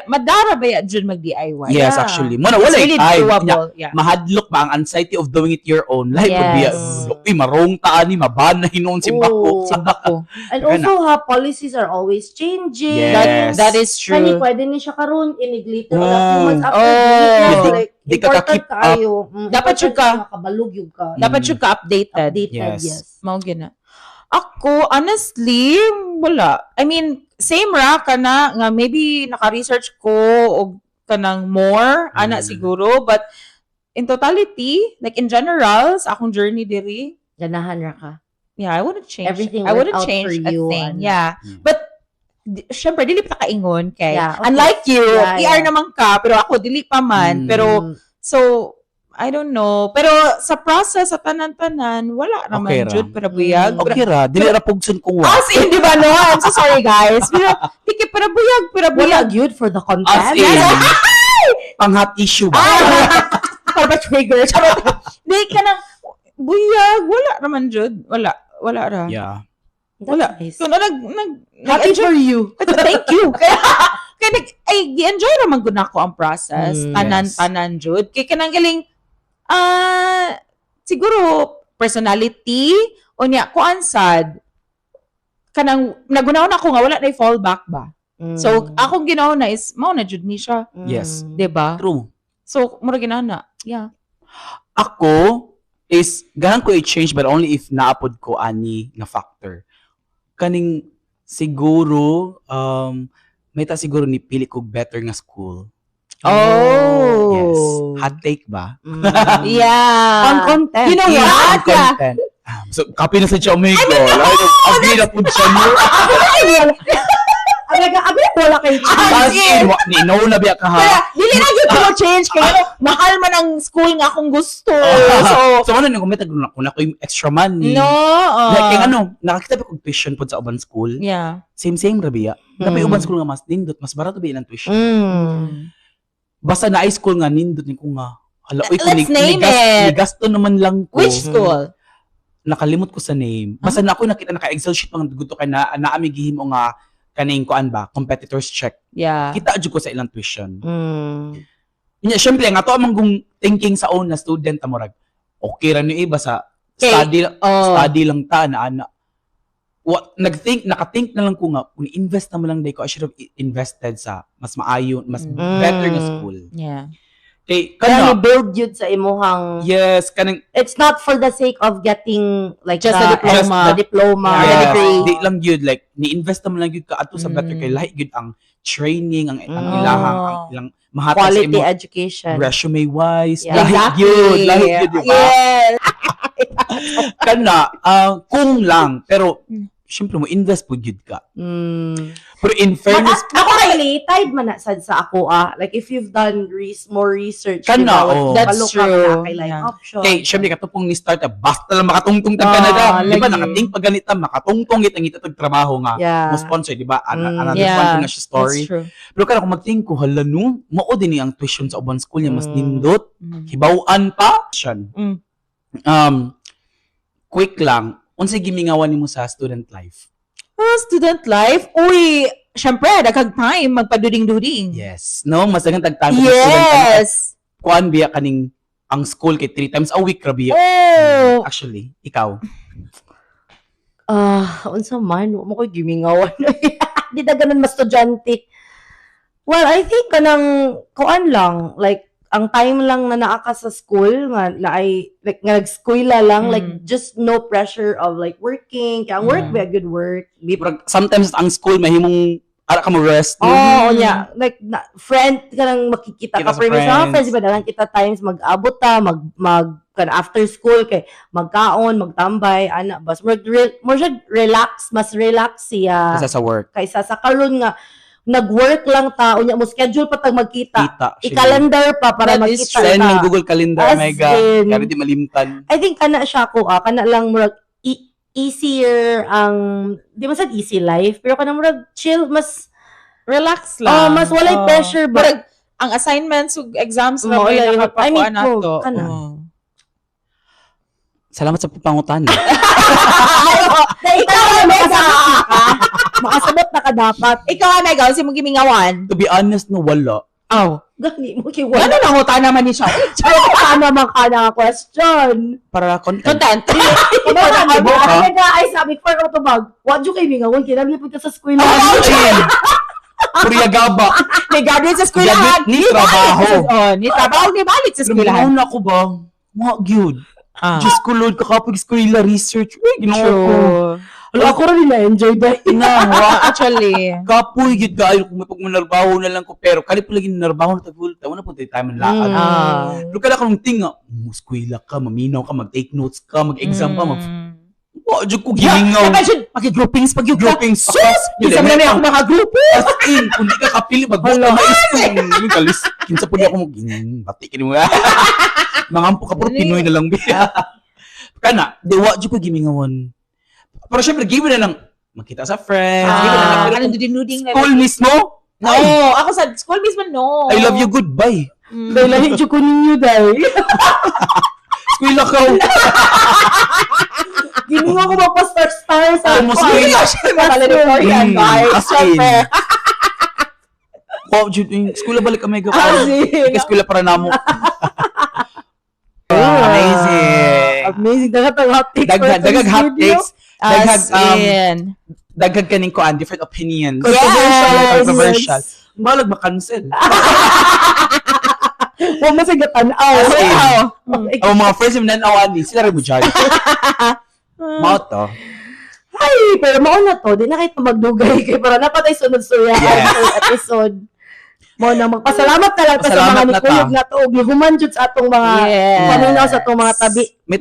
Madara ba ya dyan mag-DIY? Yes, Yeah. actually. Muna, wala It's yung really time. doable. Yeah. Mahadlok ba ang anxiety of doing it your own? Lahi po biya, Yes. marong taan ni, maban na hinoon Oo. simbako. Ako. And also policies are always changing. Yes. That is Kani true. pwede ni siya karon inig later or a Oh. few months after Oh. date, Di- like di ka important ka-keep up. kayo. Dapat Important yun ka. makabalog yung ka. Dapat siya ka-updated. Updated, Yes. yes. Mao gina. Ako, honestly, wala. I mean, same ra ka na nga maybe naka-research ko og kanang more, ana siguro, but in totality, like in general, sa akong journey diri, Ganahan ra ka. yeah, I wouldn't change. Everything I wouldn't worked out change for a you, thing. ano. Yeah. But syempre dili pa ta kaingon kay. Yeah, okay. Unlike you, Yeah, ER naman ka, pero ako dili pa man. Pero so I don't know. Pero sa process sa tanan-tanan, wala naman Okay ra. jud para buyag. Okay ra, dili ra pugson kung wa. As in, di ba no? I'm so sorry, guys. Pero, tiki, para buyag. Wala good for the content. As in, pang hot issue ba? Para ba trigger? Charot. Di ka nang, buyag. Wala naman, Jud. Wala ra. Yeah. That's Wala. nice. Kung Happy for you. Thank you. Kaya enjoy naman gud nako ang process. Mm, Tanan-tanan, Jud. Kaya kanang galing, siguro, personality, o niya, kuan sad, kanang, nagunaw na ako nga, wala na fallback ba? So, akong ginawa na is, mao na jud ni siya. Yes. Diba? True. So, mura ginana. Yeah. Ako is gahan ko i-change but only if naapod ko ani nga factor. Kaning siguro may ta siguro ni pili ko better nga school. Oh. Yes. Hot take ba? Yeah. On content. You know Yeah, what? on content. So, copy na sa Chomego. Agree na po siya mo. Abi wala kay As in, no na biya ka Kaya, ha. dili na yun ko change. Kaya, mahal man ang school nga akong gusto. So, ano nang kumitag ko na ko yung extra money. No. Like, ano, nakakita ba kong tuition po sa uban school? Yeah. Same rabiya. Dapat uban school nga mas nindot, mas barato ba ang tuition? Basta na school nga nindot ni ko nga. Hala, uy, Let's name it. Nigasto naman lang ko. Which school? Nakalimot ko sa name. Basta na ako nakita naka-Excel sheet pang gusto kay na naami gihimo nga kaning kuan ba, competitors check. Yeah. Kita jud ko sa ilang tuition. Nya syempre nga to amang kung thinking sa own na student amorag. Okay ra ni iba sa study lang ta na ana. Nakathink na lang ko nga kung invest na mo lang day ko I should have invested sa mas maayo, mas better nga school. Yeah. Kay Kaya kana build yun sa imuhang yes kanang it's not for the sake of getting like Just a diploma. the diploma, the yes, degree. di lang gyud like ni-invest na mo lang gyud ka ato sa better kay lahi gyud ang training ang ilang mahatag sa Quality imo education. resume wise Yeah. lahi gyud di ba? Yes. Kana kung lang pero syempre mo invest po gyud ka. Pero in fairness Ako related man na sad sa ako like if you've done more research Kana, diba, oh. That's balo ka true. na kay like Yeah. option. kay syempre katupong ni start basta lang makatungtong tag Canada di ba lagi. nakating pag ganita makatungtong itang tag trabaho nga Yeah. mo sponsor di ba another Yeah. one ko na siya story. That's true. Pero kana kung magting ko hala no mao din ni ang tuition sa uban school niya mas nindot Mm. hibaw-an pa siyan. Mm. Quick lang unsay gimingawan nimo sa student life? Student life? Uy, syempre, daghang time, magpaduding-duding. Yes. No, mas daghang tag-time sa student life. Yes. Kuan biya kaning ang school kay 3 times a week ra biya. Oh. Actually, ikaw. Unsa man mo ko gimingawan. Di da ganun mas estudyante. Well, I think kanang kuan lang like ang time lang na naa ka sa school nga na ay like nga nag-eskwela lang like just no pressure of like working. Kaya ang work be a good work. Di, sometimes ang school mahimong ara ka mo rest. Oh, nya like friend ka nang makikita Kita ka sa pero minsan friends. friends ba dalan kita times mag-abot ta kan after school kay magkaon magtambay ana bas more relax mas relax siya Kasi sa work. kaysa sa karon nga nag-work lang ta unya mo schedule pa tag magkita Kita. i-calendar pa para That is magkita Send ta. ng Google Calendar. As Oh my God. in- Kaya di malimtan. I think kana siya ko kana lang murag easier ang di man sad easy life pero kana murag chill mas Relax lang. mas walay pressure ba Murag, ang assignments ug exams na Oo, may like, nakapakuha I mean, na ko, to. kana. Salamat sa papangutan. ikaw makasabot na ka dapat Ikaw, Mega, si mong gimingawan. To be honest, no, wala. Oh. gani mo kay Ano wala lang uta naman ni siya? ka naman ka na question Para content. Content. ay sabi ko to bag wadyo kay mingawan kinamlipod ka sa school Chill. Puriyagaba. May graduate sa school Graduate ni trabaho. Ni trabaho, ni balik sa Pero eskwelahan. ginaon ako ba? Mga gyud. Diyos ko, Lord, kakapag eskwela research. Uy, ginawa ko. wala ako rin na-enjoy ba Actually. Kapoy, gyud ka. Kung may pagmanarbaho na lang ko. Pero kali po lagi nanarbaho na tagul. Tawa na po tayo tayo manlaan. Pero kada ka nung tinga, eskwela ka, maminaw ka, mag-take notes ka, mag-exam ka, Diyos ko, gilingaw. Pag-groupings, Groupings. Sus! Isang na ako naka-grouping. As in, kung di ka kapili, mag-buta na school. Yung kalis, kinsa po di ako bati ka mo. Mangampo ka, puro Pinoy na lang. Kana, dewa, Diyos ko, gimingawan. Pero syempre, give na lang, magkita sa friends, give na lang. Pero Ano kung dinuding na school mismo, No, ako sa school mismo, no. I love you, goodbye. dahil lahi ko ninyo dahil Eskwela ka. giningo ko magpa-star sa Almost eskwela. Valedictorian, guys. As in. Siyempre. Oh, Jude, yung eskwela balik ka, mega. As in. Eskwela para namo. Amazing. amazing dagat ang hot takes Dagag hot takes. Daghag, As in. Daghag kaning ko different opinions. Yes. Controversial. Malag ma-cancel. huwag masagatan As in, oh ang mga first time nanawan ni, sila rin mo dyan. Mga to. ay pero mauna to di na kahit magdugay kay para napatay sunod-surya Yes. episode mo na magpasalamat na lang ta sa Pasalamat mga na nikuyog na to ug human jud sa atong mga Yes. paminaw sa atong mga tabi May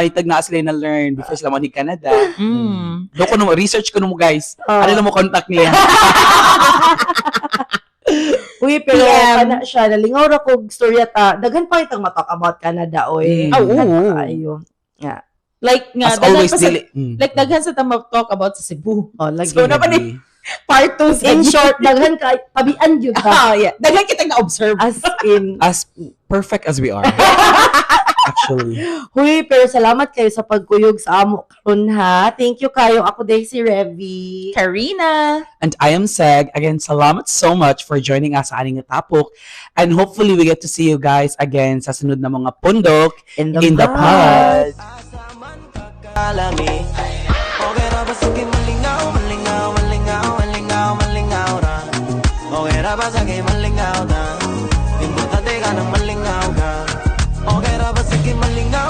tag na sila na learn before sila man ni Canada. Do ko no research ko no mo guys. Ano na mo contact niya? uy pero PM. kana siya nalingaw ra kog storya ta daghan pa itang matalk about Canada oy Oo. ayo nga Like nga, As always, daghan pa sa- dili. like daghan sa tama talk about sa Cebu. oh lagi So, naman eh. Part 2 in short daghan ka tabian jud ta yeah. Daghan kitang na-observe. as in As perfect as we are. Actually. huy pero salamat kayo sa pagkuyog sa amo karon ha thank you kayo ako day si Revy Karina. And I am Seg. Again, salamat so much for joining us sa aning tapok. And hopefully we get to see you guys again sa sunod na mga pundok in the pod. Asaman kakalami Okay ra ba sige malingaw, malingaw, malingaw, malingaw, malingaw ra Okay ra ba sige malingaw na Importante ka nang malingaw ka Okay ra ba sige malingaw,